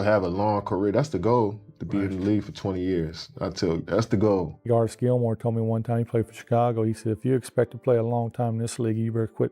to have a long career. That's the goal, to be in the league for 20 years. I tell you, that's the goal. Garth Gilmore told me one time, he played for Chicago, he said, if you expect to play a long time in this league, you better quit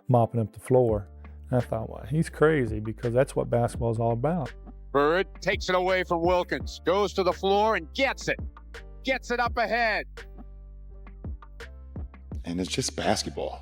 mopping up the floor. And I thought, well, he's crazy, because that's what basketball is all about. Bird takes it away from Wilkins, goes to the floor and gets it up ahead. And it's just basketball.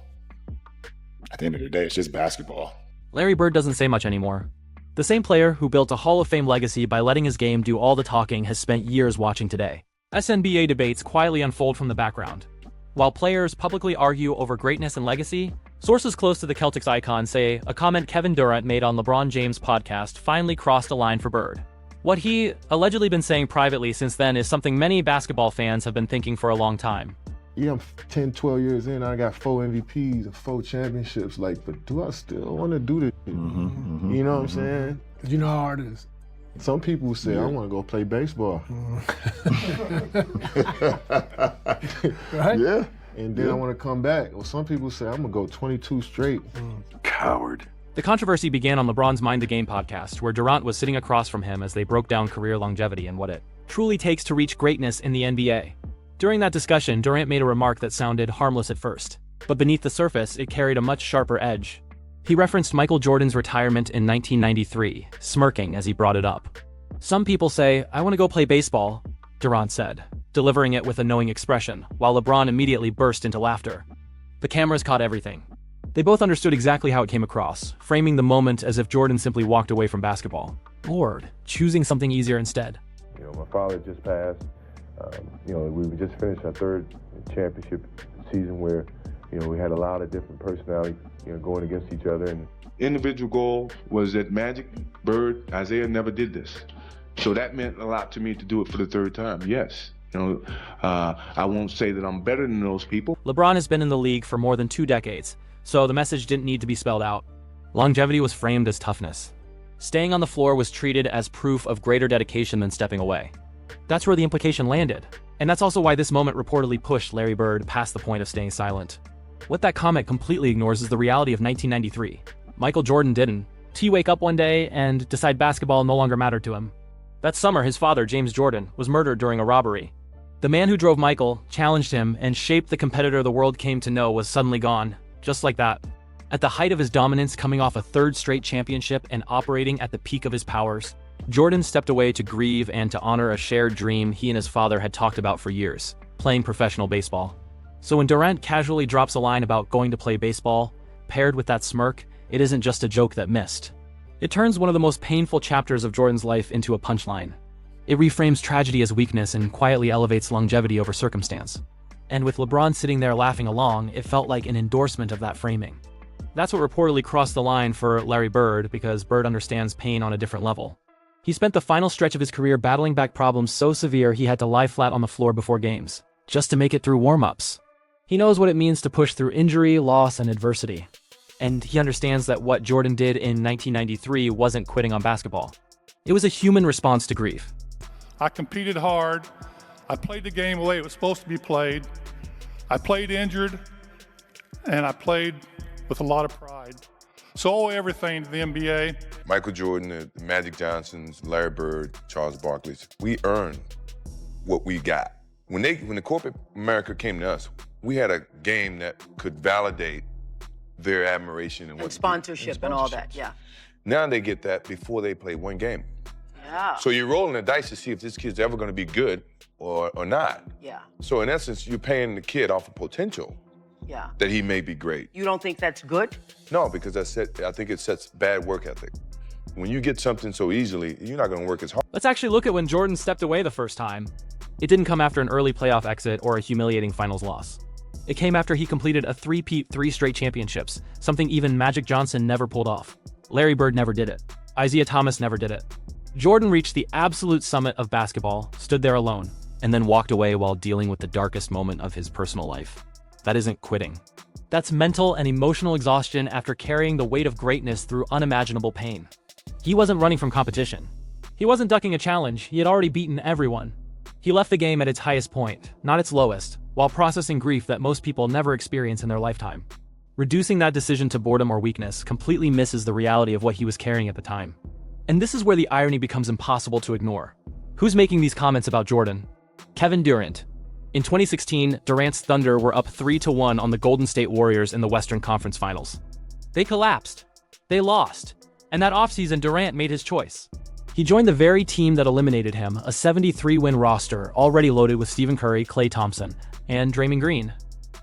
At the end of the day, it's just basketball. Larry Bird doesn't say much anymore. The same player who built a Hall of Fame legacy by letting his game do all the talking has spent years watching today. SNBA debates quietly unfold from the background. While players publicly argue over greatness and legacy, sources close to the Celtics icon say a comment Kevin Durant made on LeBron James' podcast finally crossed a line for Bird. What he allegedly been saying privately since then is something many basketball fans have been thinking for a long time. Yeah, I'm 10, 12 years in, I got 4 MVPs and 4 championships. Like, but do I still want to do this? You know what I'm saying? You know how hard it is. Some people say, I want to go play baseball. Right? Yeah. And then I want to come back. Well, some people say, I'm going to go 22 straight. Coward. The controversy began on LeBron's Mind the Game podcast, where Durant was sitting across from him as they broke down career longevity and what it truly takes to reach greatness in the NBA. During that discussion, Durant made a remark that sounded harmless at first, but beneath the surface, it carried a much sharper edge. He referenced Michael Jordan's retirement in 1993, smirking as he brought it up. Some people say, I want to go play baseball, Durant said, delivering it with a knowing expression, while LeBron immediately burst into laughter. The cameras caught everything. They both understood exactly how it came across, framing the moment as if Jordan simply walked away from basketball, bored, choosing something easier instead. You know, my father just passed. We just finished our 3rd championship season where, we had a lot of different personalities, going against each other. And individual goal was that Magic, Bird, Isaiah never did this. So that meant a lot to me to do it for the 3rd time, yes. I won't say that I'm better than those people. LeBron has been in the league for more than 2 decades, so the message didn't need to be spelled out. Longevity was framed as toughness. Staying on the floor was treated as proof of greater dedication than stepping away. That's where the implication landed, and that's also why this moment reportedly pushed Larry Bird past the point of staying silent. What that comment completely ignores is the reality of 1993. Michael Jordan didn't. He wake up one day and decide basketball no longer mattered to him. That summer, his father, James Jordan, was murdered during a robbery. The man who drove Michael, challenged him, and shaped the competitor the world came to know was suddenly gone, just like that. At the height of his dominance, coming off a 3rd straight championship and operating at the peak of his powers, Jordan stepped away to grieve and to honor a shared dream he and his father had talked about for years, playing professional baseball. So when Durant casually drops a line about going to play baseball, paired with that smirk, it isn't just a joke that missed. It turns one of the most painful chapters of Jordan's life into a punchline. It reframes tragedy as weakness and quietly elevates longevity over circumstance. And with LeBron sitting there laughing along, it felt like an endorsement of that framing. That's what reportedly crossed the line for Larry Bird, because Bird understands pain on a different level. He spent the final stretch of his career battling back problems so severe he had to lie flat on the floor before games, just to make it through warm-ups. He knows what it means to push through injury, loss, and adversity. And he understands that what Jordan did in 1993 wasn't quitting on basketball. It was a human response to grief. I competed hard. I played the game the way it was supposed to be played. I played injured, and I played with a lot of pride. So I owe everything to the NBA. Michael Jordan, the Magic Johnsons, Larry Bird, Charles Barkley's, we earned what we got. When the corporate America came to us, we had a game that could validate their admiration and sponsorship and all that, yeah. Now they get that before they play one game. Yeah. So you're rolling the dice to see if this kid's ever going to be good or not. Yeah. So in essence, you're paying the kid off of potential. Yeah. That he may be great. You don't think that's good? No, because I think it sets bad work ethic. When you get something so easily, you're not going to work as hard. Let's actually look at when Jordan stepped away the first time. It didn't come after an early playoff exit or a humiliating finals loss. It came after he completed a 3-peat 3 straight championships, something even Magic Johnson never pulled off. Larry Bird never did it. Isaiah Thomas never did it. Jordan reached the absolute summit of basketball, stood there alone, and then walked away while dealing with the darkest moment of his personal life. That isn't quitting. That's mental and emotional exhaustion after carrying the weight of greatness through unimaginable pain. He wasn't running from competition. He wasn't ducking a challenge. He had already beaten everyone. He left the game at its highest point, not its lowest, while processing grief that most people never experience in their lifetime. Reducing that decision to boredom or weakness completely misses the reality of what he was carrying at the time. And this is where the irony becomes impossible to ignore. Who's making these comments about Jordan? Kevin Durant. In 2016, Durant's Thunder were up 3-1 on the Golden State Warriors in the Western Conference Finals. They collapsed. They lost. And that offseason, Durant made his choice. He joined the very team that eliminated him, a 73-win roster already loaded with Stephen Curry, Klay Thompson, and Draymond Green.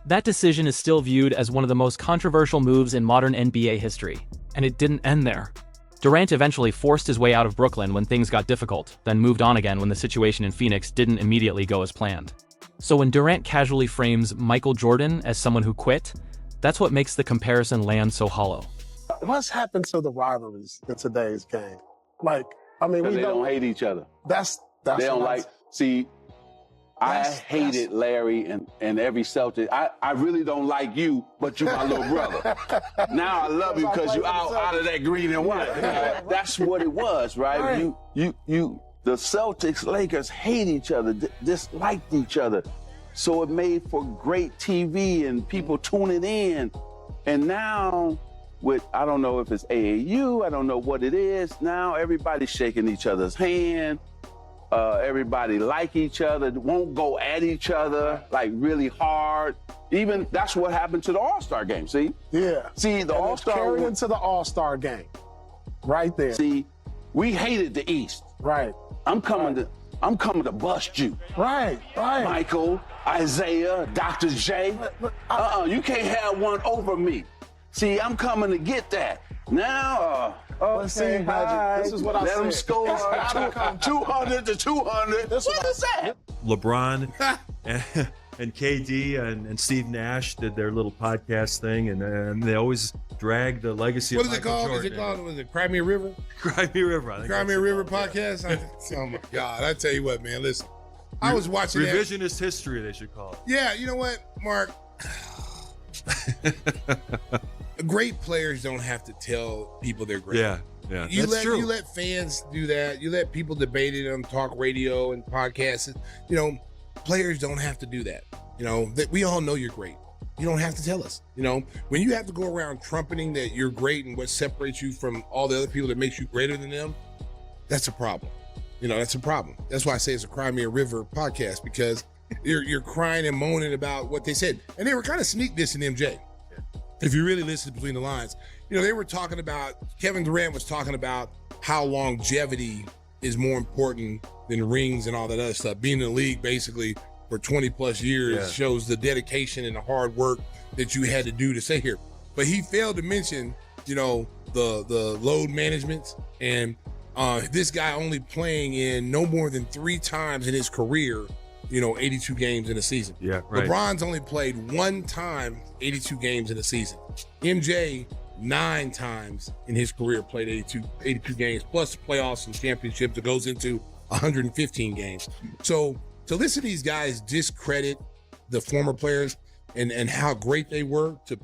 That decision is still viewed as one of the most controversial moves in modern NBA history. And it didn't end there. Durant eventually forced his way out of Brooklyn when things got difficult, then moved on again when the situation in Phoenix didn't immediately go as planned. So when Durant casually frames Michael Jordan as someone who quit, that's what makes the comparison land so hollow. What's happened to the rivalries in today's game? Like, I mean, they don't hate each other. That's they don't like. See, I hated Larry and every Celtic. I really don't like you, but you're my little brother. Now I love you because you out of that green and white. That's what it was, right? You. The Celtics, Lakers hate each other, disliked each other. So it made for great TV and people tuning in. And now with, I don't know if it's AAU, I don't know what it is. Now everybody's shaking each other's hand. Everybody like each other, won't go at each other like really hard. Even that's what happened to the All-Star game, see? Yeah. See, the All-Star carried into the All-Star game. Right there. See, we hated the East. Right. I'm coming to bust you. Right. Michael, Isaiah, Dr. J. You can't have one over me. See, I'm coming to get that. Now, see, Magic, this is what I let said. them score 200 to 200. What is that? LeBron and KD and Steve Nash did their little podcast thing, and they always drag the legacy of Michael Jordan. What is it called? Was it Cry Me a River? Cry Me a River. I think Cry Me a River podcast? Oh, my God. I tell you what, man, listen. I was watching Revisionist history, they should call it. Yeah, you know what, Mark? Great players don't have to tell people they're great. Yeah, that's true. You let fans do that. You let people debate it on talk radio and podcasts. You know, players don't have to do that. You know, that we all know you're great. You don't have to tell us. You know, when you have to go around trumpeting that you're great and what separates you from all the other people that makes you greater than them, that's a problem. You know, that's a problem. That's why I say it's a Cry Me a River podcast, because you're crying and moaning about what they said. And they were kind of sneak dissing MJ. If you really listen between the lines, you know, they were talking about, Kevin Durant was talking about how longevity is more important than rings and all that other stuff. Being in the league basically for 20 plus years shows the dedication and the hard work that you had to do to stay here. But he failed to mention, you know, the load management and this guy only playing in no more than 3 times in his career, you know, 82 games in a season. Yeah, right. LeBron's only played 1 time 82 games in a season. MJ 9 times in his career played 82 games, plus playoffs and championships that goes into 115 games. So to listen to these guys discredit the former players and how great they were to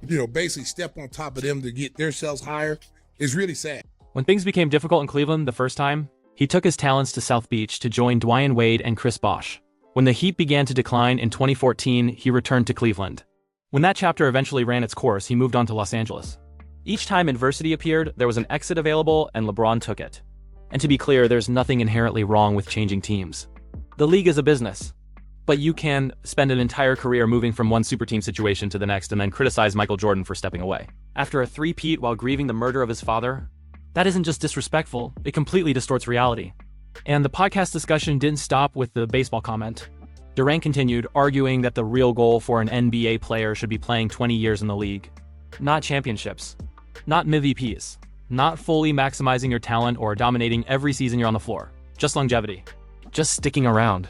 you know, basically step on top of them to get themselves higher is really sad. When things became difficult in Cleveland the first time, he took his talents to South Beach to join Dwayne Wade and Chris Bosh. When the Heat began to decline in 2014, he returned to Cleveland. When that chapter eventually ran its course, he moved on to Los Angeles. Each time adversity appeared, there was an exit available, and LeBron took it. And to be clear, there's nothing inherently wrong with changing teams. The league is a business. But you can spend an entire career moving from one super team situation to the next and then criticize Michael Jordan for stepping away. After a three-peat while grieving the murder of his father, that isn't just disrespectful, it completely distorts reality. And the podcast discussion didn't stop with the baseball comment. Durant continued, arguing that the real goal for an NBA player should be playing 20 years in the league. Not championships. Not MVPs. Not fully maximizing your talent or dominating every season you're on the floor. Just longevity. Just sticking around.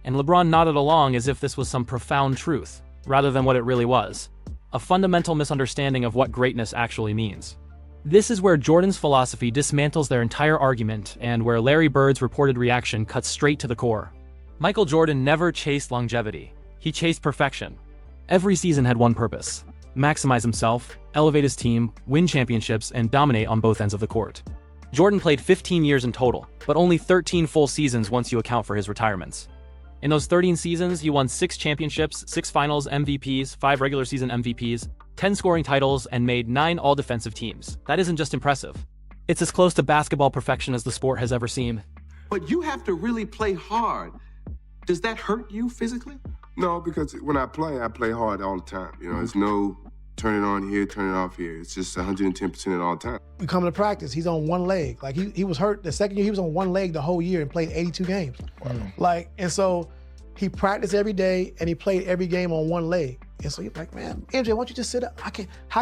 And LeBron nodded along as if this was some profound truth, rather than what it really was. A fundamental misunderstanding of what greatness actually means. This is where Jordan's philosophy dismantles their entire argument and where Larry Bird's reported reaction cuts straight to the core. Michael Jordan never chased longevity. He chased perfection. Every season had one purpose: maximize himself, elevate his team, win championships, and dominate on both ends of the court. Jordan played 15 years in total, but only 13 full seasons once you account for his retirements. In those 13 seasons, he won 6 championships, 6 finals MVPs, 5 regular season MVPs, 10 scoring titles, and made 9 all-defensive teams. That isn't just impressive. It's as close to basketball perfection as the sport has ever seen. But you have to really play hard. Does that hurt you physically? No, because when I play hard all the time. You know, there's no turn it on here, turn it off here. It's just 110% at all time. We come to practice, he's on one leg. Like he was hurt the second year, he was on one leg the whole year and played 82 games. Wow. Like, and so he practiced every day and he played every game on one leg. And so he's like, man, MJ, why don't you just sit up? How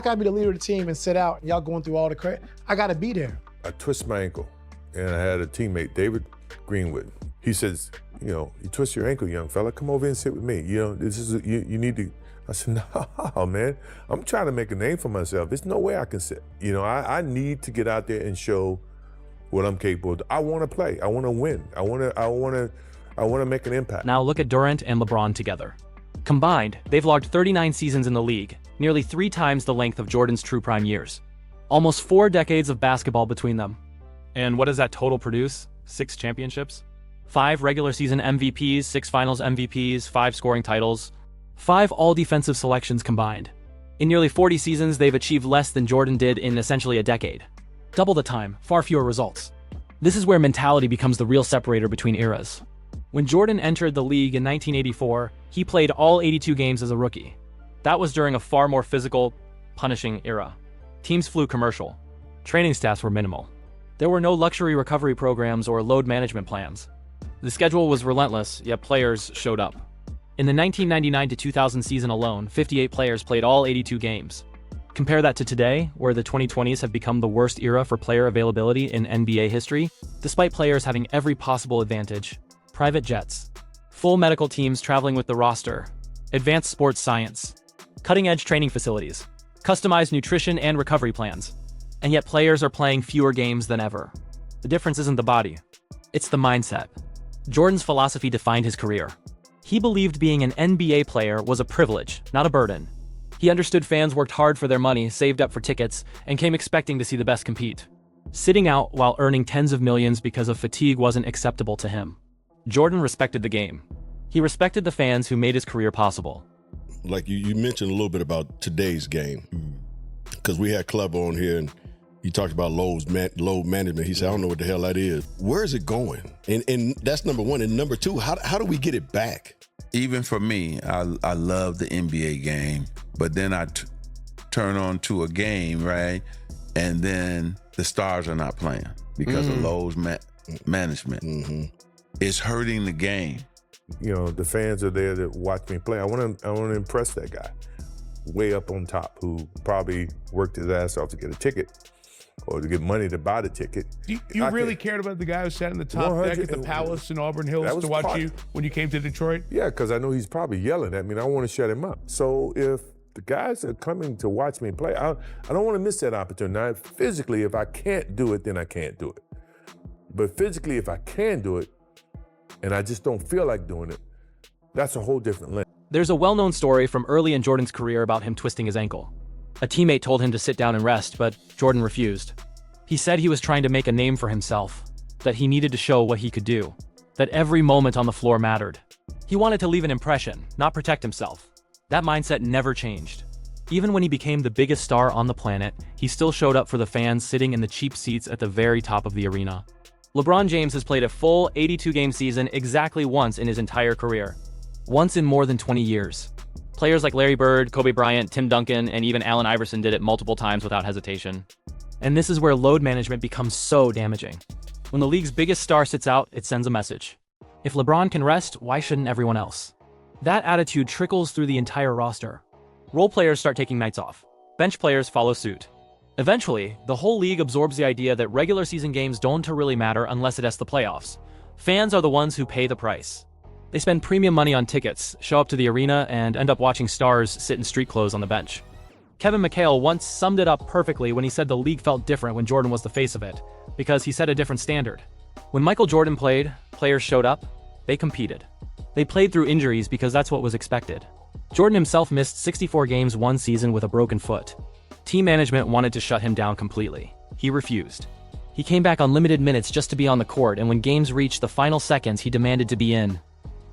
can I be the leader of the team and sit out and y'all going through all the credit? I gotta be there. I twisted my ankle and I had a teammate, David Greenwood. He says, you know, you twist your ankle, young fella, come over and sit with me. You know, this is, you need to. I said, no, man, I'm trying to make a name for myself. There's no way I can sit. You know, I need to get out there and show what I'm capable of. I want to play. I want to win. I want to make an impact. Now look at Durant and LeBron together. Combined, they've logged 39 seasons in the league, nearly 3 times the length of Jordan's true prime years. Almost 4 decades of basketball between them. And what does that total produce? 6 championships? 5 regular season MVPs, 6 finals MVPs, 5 scoring titles, 5 all-defensive selections combined. In nearly 40 seasons, they've achieved less than Jordan did in essentially a decade. Double the time, far fewer results. This is where mentality becomes the real separator between eras. When Jordan entered the league in 1984, he played all 82 games as a rookie. That was during a far more physical, punishing era. Teams flew commercial. Training staffs were minimal. There were no luxury recovery programs or load management plans. The schedule was relentless, yet players showed up. In the 1999 to 2000 season alone, 58 players played all 82 games. Compare that to today, where the 2020s have become the worst era for player availability in NBA history, despite players having every possible advantage. Private jets, full medical teams traveling with the roster, advanced sports science, cutting-edge training facilities, customized nutrition and recovery plans. And yet players are playing fewer games than ever. The difference isn't the body, it's the mindset. Jordan's philosophy defined his career. He believed being an NBA player was a privilege, not a burden. He understood fans worked hard for their money, saved up for tickets, and came expecting to see the best compete. Sitting out while earning tens of millions because of fatigue wasn't acceptable to him. Jordan respected the game. He respected the fans who made his career possible. Like you mentioned a little bit about today's game, because we had Clever on here and he talked about load management. He said, I don't know what the hell that is. Where is it going? And that's number one. And number two, how do we get it back? Even for me, I love the NBA game, but then I turn on to a game, right? And then the stars are not playing because of load management. It's hurting the game. You know, the fans are there to watch me play. I want to impress that guy way up on top who probably worked his ass off to get a ticket or to get money to buy the ticket. You really cared about the guy who sat in the top deck at the Palace in Auburn Hills to watch you when you came to Detroit? Yeah, because I know he's probably yelling at me and I want to shut him up. So if the guys are coming to watch me play, I don't want to miss that opportunity. Now, physically, if I can't do it, then I can't do it. But physically, if I can do it, and I just don't feel like doing it, that's a whole different lens. There's a well-known story from early in Jordan's career about him twisting his ankle. A teammate told him to sit down and rest, but Jordan refused. He said he was trying to make a name for himself, that he needed to show what he could do, that every moment on the floor mattered. He wanted to leave an impression, not protect himself. That mindset never changed. Even when he became the biggest star on the planet, he still showed up for the fans sitting in the cheap seats at the very top of the arena. LeBron James has played a full 82-game season exactly once in his entire career. Once in more than 20 years. Players like Larry Bird, Kobe Bryant, Tim Duncan, and even Allen Iverson did it multiple times without hesitation. And this is where load management becomes so damaging. When the league's biggest star sits out, it sends a message. If LeBron can rest, why shouldn't everyone else? That attitude trickles through the entire roster. Role players start taking nights off. Bench players follow suit. Eventually, the whole league absorbs the idea that regular season games don't really matter unless it has the playoffs. Fans are the ones who pay the price. They spend premium money on tickets, show up to the arena, and end up watching stars sit in street clothes on the bench. Kevin McHale once summed it up perfectly when he said the league felt different when Jordan was the face of it, because he set a different standard. When Michael Jordan played, players showed up, they competed. They played through injuries because that's what was expected. Jordan himself missed 64 games one season with a broken foot. Team management wanted to shut him down completely. He refused. He came back on limited minutes just to be on the court, and when games reached the final seconds, he demanded to be in.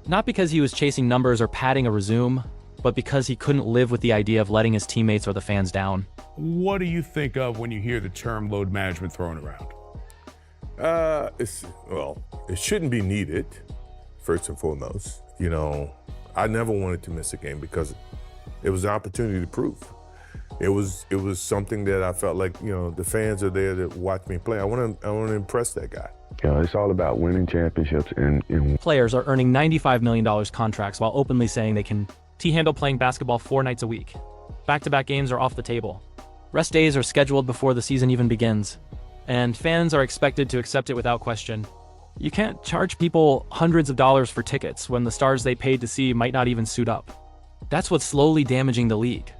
Not because he was chasing numbers or padding a resume, but because he couldn't live with the idea of letting his teammates or the fans down. What do you think of when you hear the term load management thrown around? It shouldn't be needed, first and foremost. You know, I never wanted to miss a game because it was an opportunity to prove. It was something that I felt like, you know, the fans are there to watch me play. I want to impress that guy. You know, it's all about winning championships and Players are earning $95 million contracts while openly saying they can handle playing basketball 4 nights a week. Back-to-back games are off the table. Rest days are scheduled before the season even begins. And fans are expected to accept it without question. You can't charge people hundreds of dollars for tickets when the stars they paid to see might not even suit up. That's what's slowly damaging the league.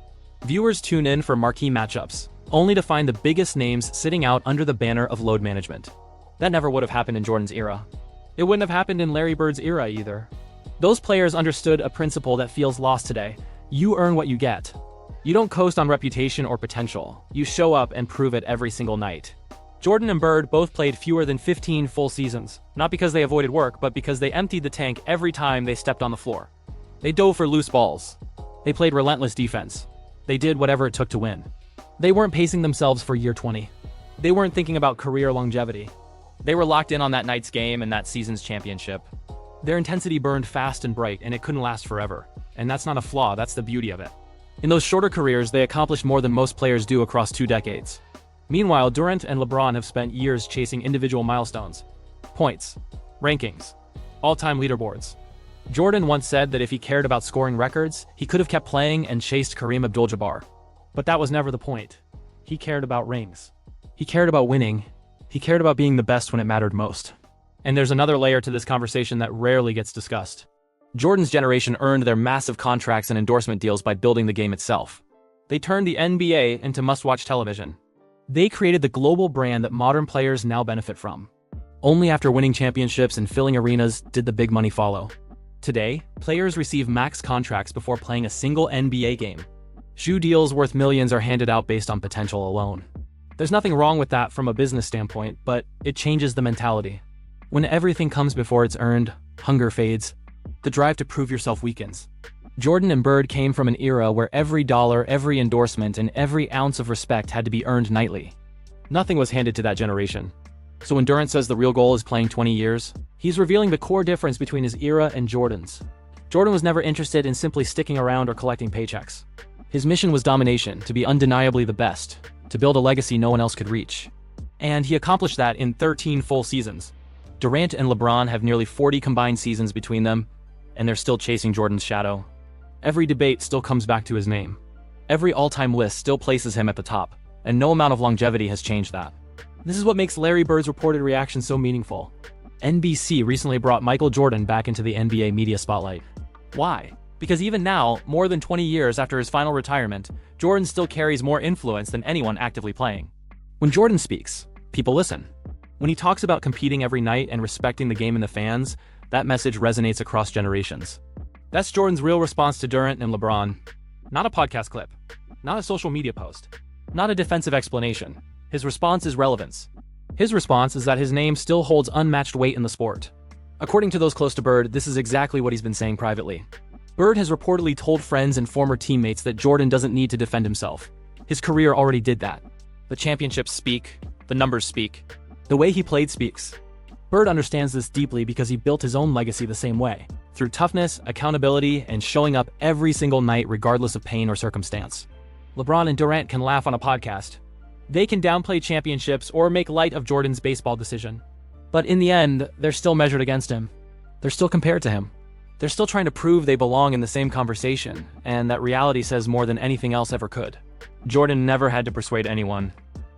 Viewers tune in for marquee matchups, only to find the biggest names sitting out under the banner of load management. That never would have happened in Jordan's era. It wouldn't have happened in Larry Bird's era either. Those players understood a principle that feels lost today. You earn what you get. You don't coast on reputation or potential. You show up and prove it every single night. Jordan and Bird both played fewer than 15 full seasons, not because they avoided work, but because they emptied the tank every time they stepped on the floor. They dove for loose balls. They played relentless defense. They did whatever it took to win. They weren't pacing themselves for year 20. They weren't thinking about career longevity. They were locked in on that night's game and that season's championship. Their intensity burned fast and bright, and it couldn't last forever. And that's not a flaw, that's the beauty of it. In those shorter careers, they accomplished more than most players do across 2 decades. Meanwhile, Durant and LeBron have spent years chasing individual milestones. Points, rankings, all-time leaderboards. Jordan once said that if he cared about scoring records, he could have kept playing and chased Kareem Abdul-Jabbar. But that was never the point. He cared about rings. He cared about winning. He cared about being the best when it mattered most. And there's another layer to this conversation that rarely gets discussed. Jordan's generation earned their massive contracts and endorsement deals by building the game itself. They turned the NBA into must-watch television. They created the global brand that modern players now benefit from. Only after winning championships and filling arenas did the big money follow. Today, players receive max contracts before playing a single NBA game. Shoe deals worth millions are handed out based on potential alone. There's nothing wrong with that from a business standpoint, but it changes the mentality. When everything comes before it's earned, hunger fades. The drive to prove yourself weakens. Jordan and Bird came from an era where every dollar, every endorsement, and every ounce of respect had to be earned nightly. Nothing was handed to that generation. So when Durant says the real goal is playing 20 years, he's revealing the core difference between his era and Jordan's. Jordan was never interested in simply sticking around or collecting paychecks. His mission was domination, to be undeniably the best, to build a legacy no one else could reach. And he accomplished that in 13 full seasons. Durant and LeBron have nearly 40 combined seasons between them, and they're still chasing Jordan's shadow. Every debate still comes back to his name. Every all-time list still places him at the top, and no amount of longevity has changed that. This is what makes Larry Bird's reported reaction so meaningful. NBC recently brought Michael Jordan back into the NBA media spotlight. Why? Because even now, more than 20 years after his final retirement, Jordan still carries more influence than anyone actively playing. When Jordan speaks, people listen. When he talks about competing every night and respecting the game and the fans, that message resonates across generations. That's Jordan's real response to Durant and LeBron. Not a podcast clip, not a social media post, not a defensive explanation. His response is relevance. His response is that his name still holds unmatched weight in the sport. According to those close to Bird, this is exactly what he's been saying privately. Bird has reportedly told friends and former teammates that Jordan doesn't need to defend himself. His career already did that. The championships speak, the numbers speak, the way he played speaks. Bird understands this deeply because he built his own legacy the same way, through toughness, accountability, and showing up every single night regardless of pain or circumstance. LeBron and Durant can laugh on a podcast. They can downplay championships or make light of Jordan's baseball decision. But in the end, they're still measured against him. They're still compared to him. They're still trying to prove they belong in the same conversation, and that reality says more than anything else ever could. Jordan never had to persuade anyone.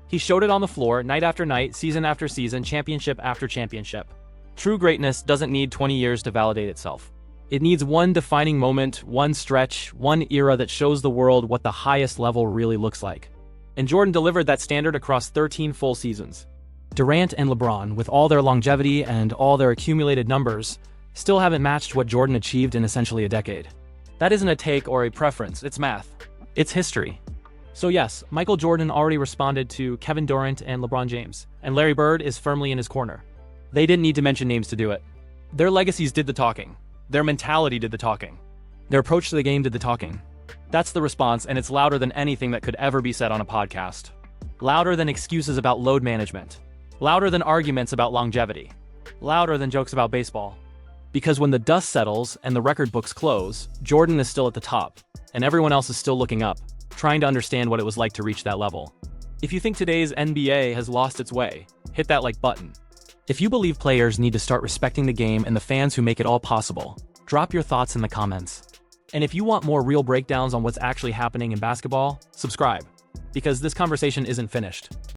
He showed it on the floor, night after night, season after season, championship after championship. True greatness doesn't need 20 years to validate itself. It needs one defining moment, one stretch, one era that shows the world what the highest level really looks like. And Jordan delivered that standard across 13 full seasons. Durant and LeBron, with all their longevity and all their accumulated numbers, still haven't matched what Jordan achieved in essentially a decade. That isn't a take or a preference, it's math. It's history. So yes, Michael Jordan already responded to Kevin Durant and LeBron James, and Larry Bird is firmly in his corner. They didn't need to mention names to do it. Their legacies did the talking. Their mentality did the talking. Their approach to the game did the talking. That's the response, and it's louder than anything that could ever be said on a podcast. Louder than excuses about load management. Louder than arguments about longevity. Louder than jokes about baseball. Because when the dust settles and the record books close, Jordan is still at the top, and everyone else is still looking up, trying to understand what it was like to reach that level. If you think today's NBA has lost its way, hit that like button. If you believe players need to start respecting the game and the fans who make it all possible, drop your thoughts in the comments. And if you want more real breakdowns on what's actually happening in basketball, subscribe, because this conversation isn't finished.